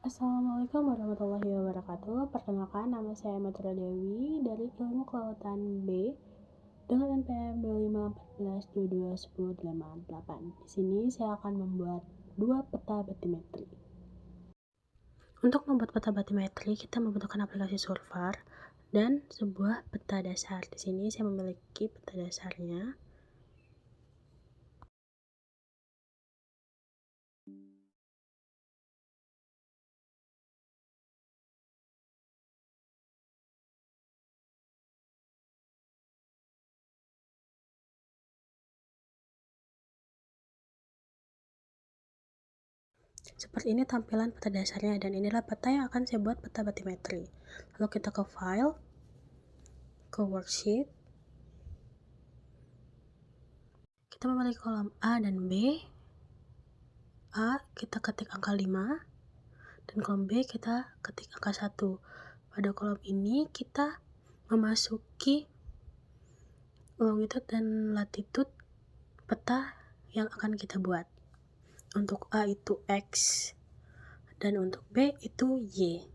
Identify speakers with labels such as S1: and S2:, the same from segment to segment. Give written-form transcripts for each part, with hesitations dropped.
S1: Assalamualaikum warahmatullahi wabarakatuh. Perkenalkan, nama saya Matra Dewi dari Ilmu Kelautan B dengan NPM 2514221088. Di sini saya akan membuat dua peta batimetri. Untuk membuat peta batimetri, kita membutuhkan aplikasi Surfar dan sebuah peta dasar. Di sini saya memiliki peta dasarnya. Seperti ini tampilan peta dasarnya, dan inilah peta yang akan saya buat peta batimetri. Lalu kita ke file, ke worksheet. Kita memiliki kolom A dan B. A kita ketik angka 5, dan kolom B kita ketik angka 1. Pada kolom ini kita memasuki longitude dan latitude peta yang akan kita buat. Untuk A itu X, dan untuk B itu Y.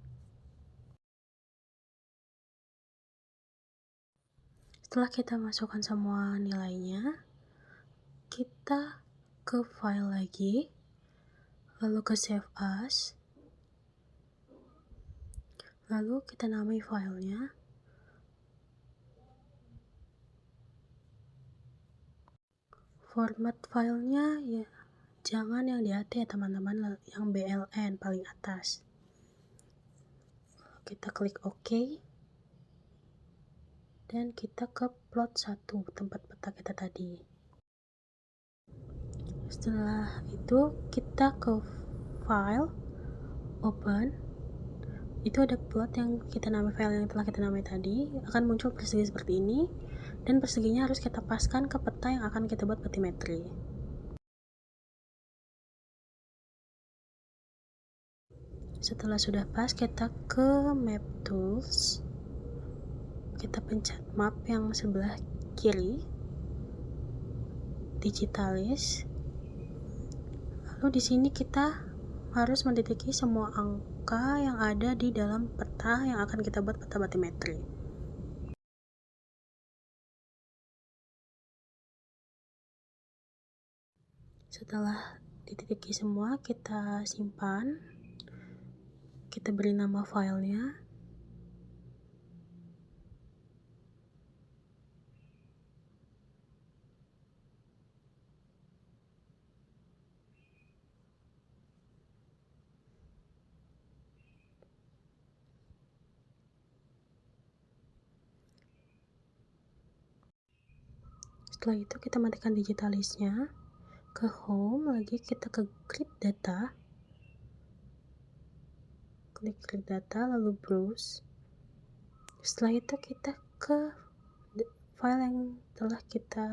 S1: Setelah kita masukkan semua nilainya, kita ke file lagi, lalu ke save as, lalu kita namai filenya. Format filenya ya jangan yang di AT ya teman-teman, yang BLN paling atas. Kita klik OK, dan kita ke plot 1, tempat peta kita tadi. Setelah itu kita ke file, open. Itu ada plot yang kita namai, file yang telah kita namai tadi, akan muncul persegi seperti ini, dan perseginya harus kita paskan ke peta yang akan kita buat batimetri. Setelah sudah pas, kita ke map tools, kita pencet map yang sebelah kiri, digitalis. Lalu di sini kita harus mendeteki semua angka yang ada di dalam peta yang akan kita buat peta batimetri. Setelah dititik semua, kita simpan, kita beri nama filenya. Setelah itu kita matikan digitalisnya, ke home lagi, kita ke grid data, klik grid data, lalu browse. Setelah itu kita ke file yang telah kita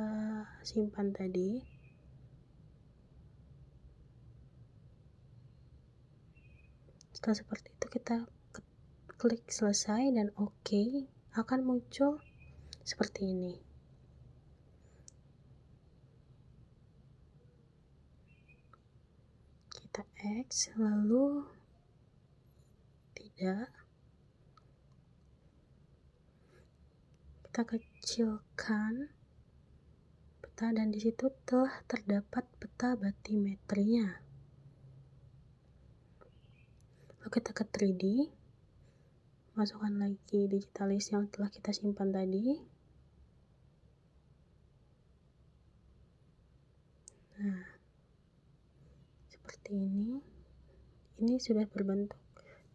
S1: simpan tadi. Setelah seperti itu kita klik selesai dan OK, akan muncul seperti ini. Kita X, lalu tidak, kita kecilkan peta, dan disitu telah terdapat peta batimetrinya. Lalu kita ke 3D, masukkan lagi digitalis yang telah kita simpan tadi. Nah, seperti ini. Ini sudah berbentuk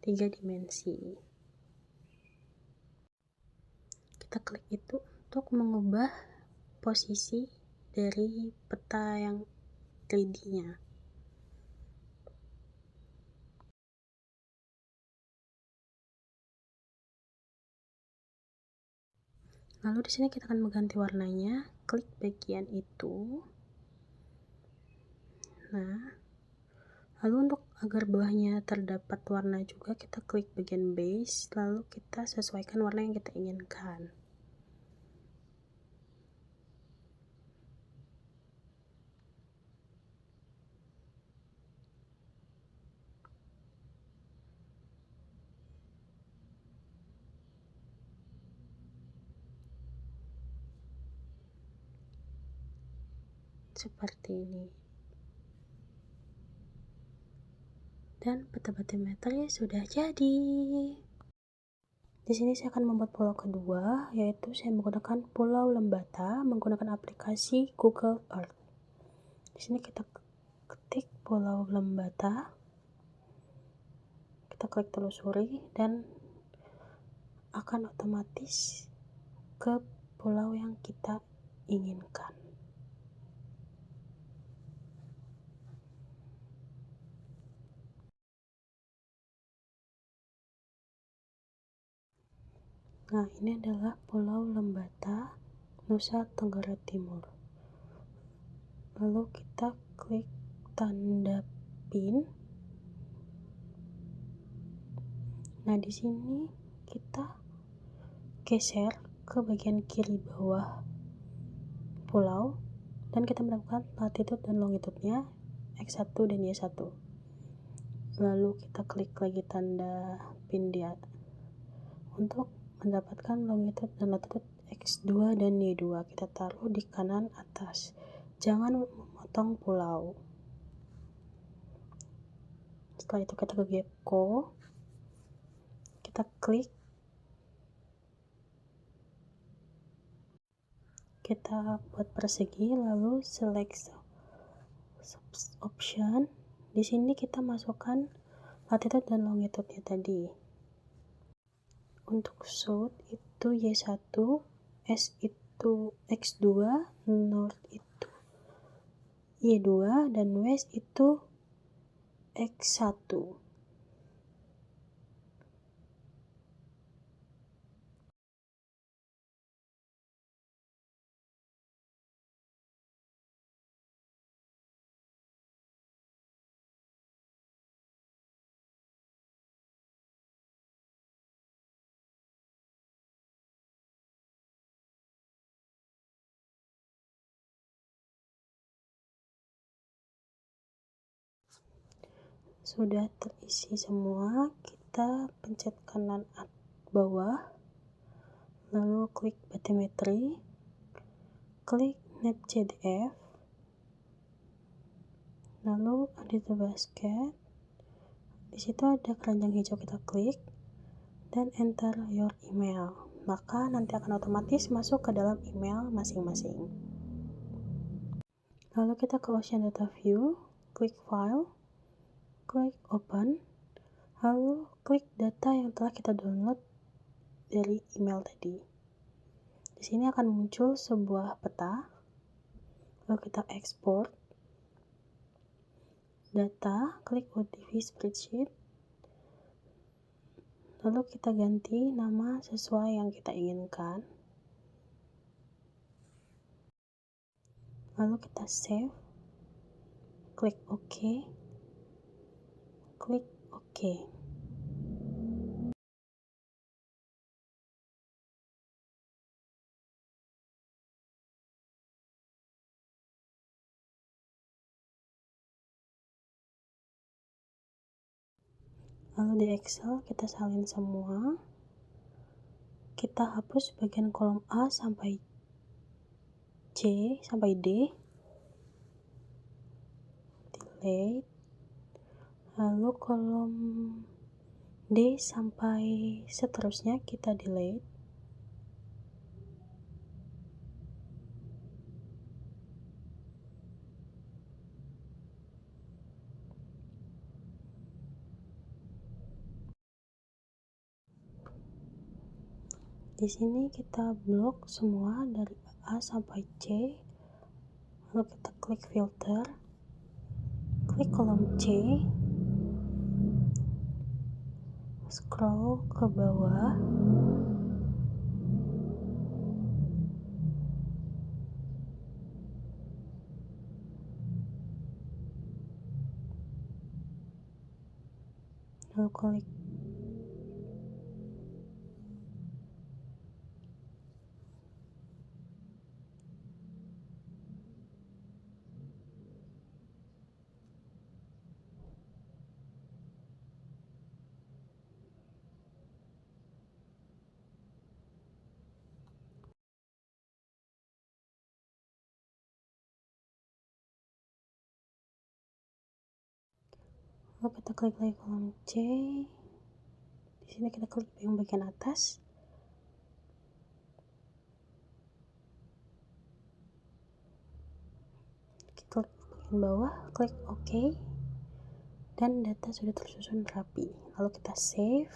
S1: 3 dimensi. Kita klik itu untuk mengubah posisi dari peta yang 3D-nya. Lalu di sini kita akan mengganti warnanya, klik bagian itu. Nah, lalu untuk agar bawahnya terdapat warna juga, kita klik bagian base, lalu kita sesuaikan warna yang kita inginkan. seperti ini. Dan peta batimetri sudah jadi. Di sini saya akan membuat pulau kedua, yaitu saya menggunakan Pulau Lembata menggunakan aplikasi Google Earth. Di sini kita ketik Pulau Lembata, kita klik telusuri dan akan otomatis ke pulau yang kita inginkan. Nah, ini adalah Pulau Lembata, Nusa Tenggara Timur. Lalu kita klik tanda pin. Nah, di sini kita geser ke bagian kiri bawah pulau dan kita melakukan latitude dan longitude-nya X1 dan Y1. Lalu kita klik lagi tanda pin dia untuk mendapatkan longitude dan latitude X2 dan Y2. Kita taruh di kanan atas. Jangan memotong pulau. Setelah itu kita ke Gapco. Kita klik. Kita buat persegi lalu select option. Di sini kita masukkan latitude dan longitude-nya tadi. Untuk south itu Y1, S itu X2, north itu Y2, dan west itu X1. Sudah terisi semua, kita pencet kanan bawah, lalu klik batimetri, klik NetJDF, lalu edit the basket. Di situ ada keranjang hijau, kita klik dan enter your email. Maka nanti akan otomatis masuk ke dalam email masing-masing. Lalu kita ke Ocean Data View, klik File, klik Open, lalu klik data yang telah kita download dari email tadi. Di sini akan muncul sebuah peta, lalu kita ekspor data, klik ODV spreadsheet, lalu kita ganti nama sesuai yang kita inginkan, lalu kita save, klik OK, klik OK. Lalu di Excel kita salin semua, kita hapus bagian kolom A sampai C sampai D, delete, lalu kolom D sampai seterusnya kita delete. Di sini kita blok semua dari A sampai C, lalu kita klik filter, klik kolom C, scroll ke bawah, lalu klik Lalu kita klik lagi kolom C. Di sini kita klik yang bagian atas. Klik bagian bawah, klik OK. Dan data sudah tersusun rapi. Lalu kita save.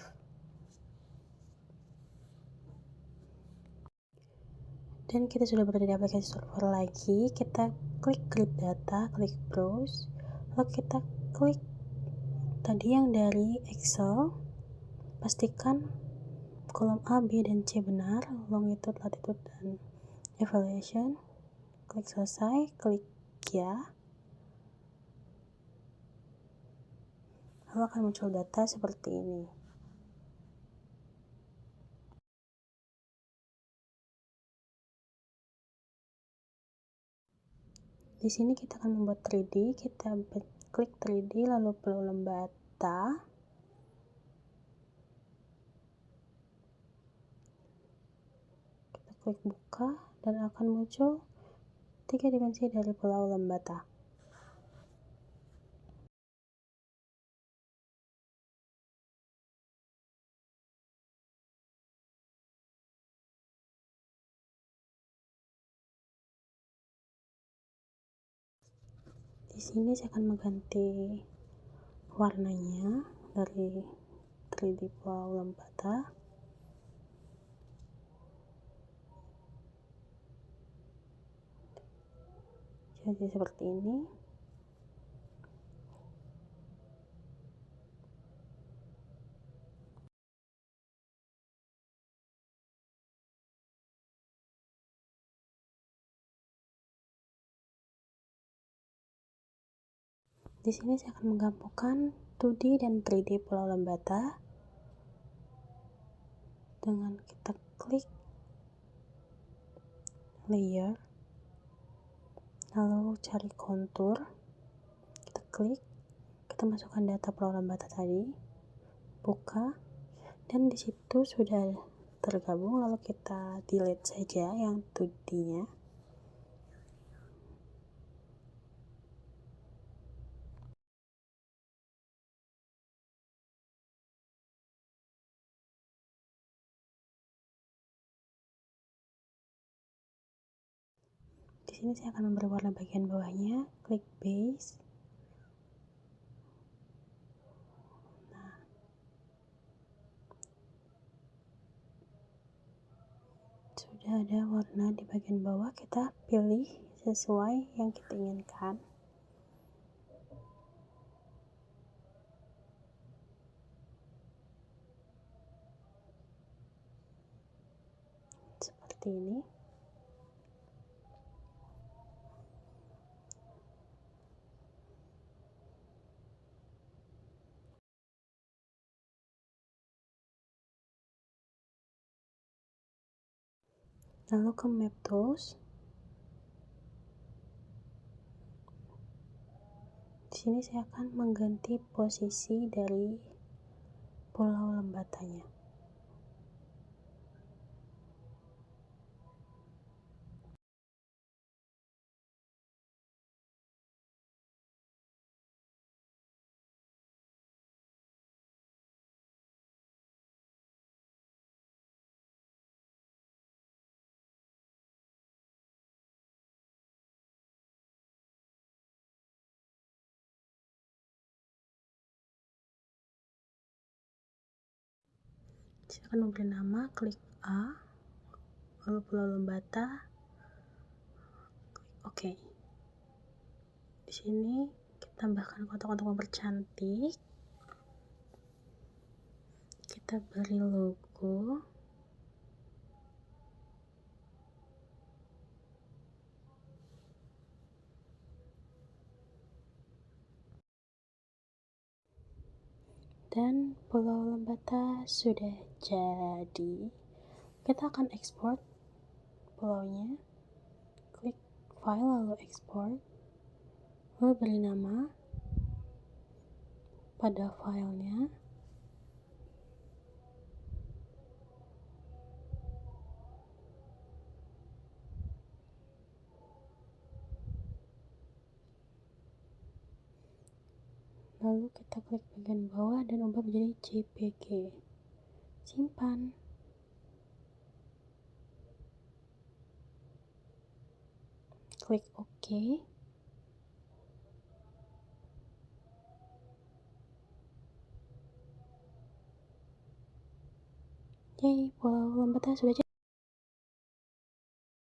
S1: Dan kita sudah berada di aplikasi server lagi. Kita klik create data, klik browse. Lalu kita klik tadi yang dari Excel. Pastikan kolom A, B, dan C benar, longitude, latitude, dan evaluation. Klik selesai, klik ya. Lalu akan muncul data seperti ini. Di sini kita akan membuat 3D. Kita klik 3D, lalu pulau Lembata. Kita klik buka dan akan muncul 3 dimensi dari pulau Lembata. Di sini saya akan mengganti warnanya dari 3D pulau Lembata. Jadi seperti ini. Di sini saya akan menggabungkan 2D dan 3D pulau Lembata dengan kita klik layer, lalu cari kontur, kita klik, kita masukkan data pulau Lembata tadi, buka, dan di situ sudah tergabung. Lalu kita delete saja yang 2D-nya. Di sini saya akan memberi warna bagian bawahnya, klik base. Nah, sudah ada warna di bagian bawah, kita pilih sesuai yang kita inginkan. Seperti ini. Lalu ke map tools. Di sini saya akan mengganti posisi dari pulau Lembatanya. Saya akan memberi nama, klik A, lalu pulau Lembata, klik OK. Di sini kita tambahkan kotak-kotak mempercantik. Kita beri logo. Dan pulau Lembata sudah jadi. Kita akan ekspor pulaunya. Klik file lalu ekspor. Lalu beri nama pada filenya. lalu kita klik bagian bawah dan ubah menjadi JPG. Simpan. Klik OK. Yay, pulau lompatnya sudah jadi.